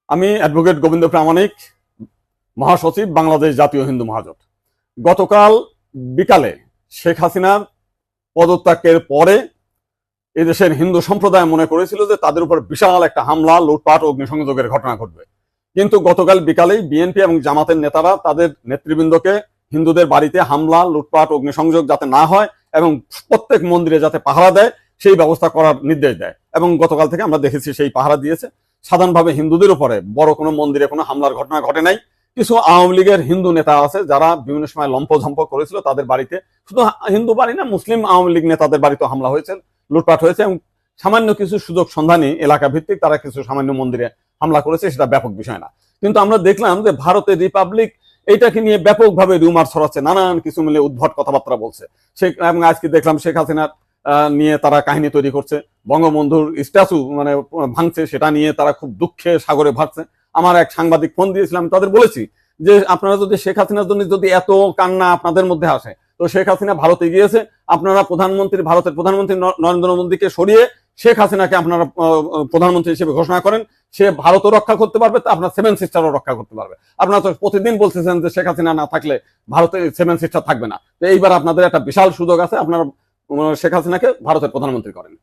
আমি অ্যাডভোকেট গোবিন্দ প্রামাণিক, মহাসচিব, বাংলাদেশ জাতীয় হিন্দু মহাজোট। গতকাল বিকালে শেখ হাসিনার পদত্যাগের পরে এদেশের হিন্দু সম্প্রদায় মনে করেছিল যে তাদের উপর বিশাল একটা হামলা, লুটপাট, অগ্নিসংযোগের ঘটনা ঘটবে। কিন্তু গতকাল বিকালেই বিএনপি এবং জামাতের নেতারা তাদের নেতৃবৃন্দকে হিন্দুদের বাড়িতে হামলা, লুটপাট, অগ্নিসংযোগ যাতে না হয় এবং প্রত্যেক মন্দিরে যাতে পাহারা দেয় সেই ব্যবস্থা করার নির্দেশ দেয়। এবং গতকাল থেকে আমরা দেখেছি সেই পাহারা দিয়েছে। সাধারণভাবে হিন্দুদের উপরে বড় কোনো মন্দিরে কোনো হামলার ঘটনা ঘটে নাই। কিছু আওয়ামী লীগের হিন্দু নেতা আছে যারা বিভিন্ন সময় লম্পঝম্প করেছিল, তাদের বাড়িতে, শুধু হিন্দু বাড়ি না, মুসলিম আওয়ামী লীগ নেতাদের বাড়িতে হামলা হয়েছে, লুটপাট হয়েছে এবং সামান্য কিছু সুযোগ সন্ধানী এলাকা ভিত্তিক তারা কিছু সামান্য মন্দিরে হামলা করেছে, সেটা ব্যাপক বিষয় না। কিন্তু আমরা দেখলাম যে ভারতের রিপাবলিক এইটাকে নিয়ে ব্যাপকভাবে রিউমার ছড়াচ্ছে, নানান কিছু মিলে উদ্ভট কথাবার্তা বলছে। এবং আজকে দেখলাম শেখ হাসিনার নিয়ে তারা কাহিনী তৈরি করছে, বঙ্গবন্ধুর স্ট্যাচু ভাঙছে, সেটা নিয়ে তারা খুব দুঃখে সাগরে ভাসছে। আমার এক সাংবাদিক ফোন দিয়েছিলাম, তাদের বলেছি যে আপনারা যদি শেখ হাসিনার জন্য যদি এত কান্না আপনাদের মধ্যে আসে, তো শেখ হাসিনা ভারতে গিয়েছে, আপনারা ভারতের প্রধানমন্ত্রী নরেন্দ্র মোদীকে সরিয়ে শেখ হাসিনাকে আপনারা প্রধানমন্ত্রী হিসেবে ঘোষণা করেন। সে ভারতও রক্ষা করতে পারবে, তা আপনার সেভেন সিস্টারও রক্ষা করতে পারবে। আপনারা তো প্রতিদিন বলতেছেন যে শেখ হাসিনা না থাকলে ভারতে সেভেন সিস্টার থাকবে না। তো এইবার আপনাদের একটা বিশাল সুযোগ আছে, আপনারা শেখ হাসিনাকে ভারতের প্রধানমন্ত্রী করেন।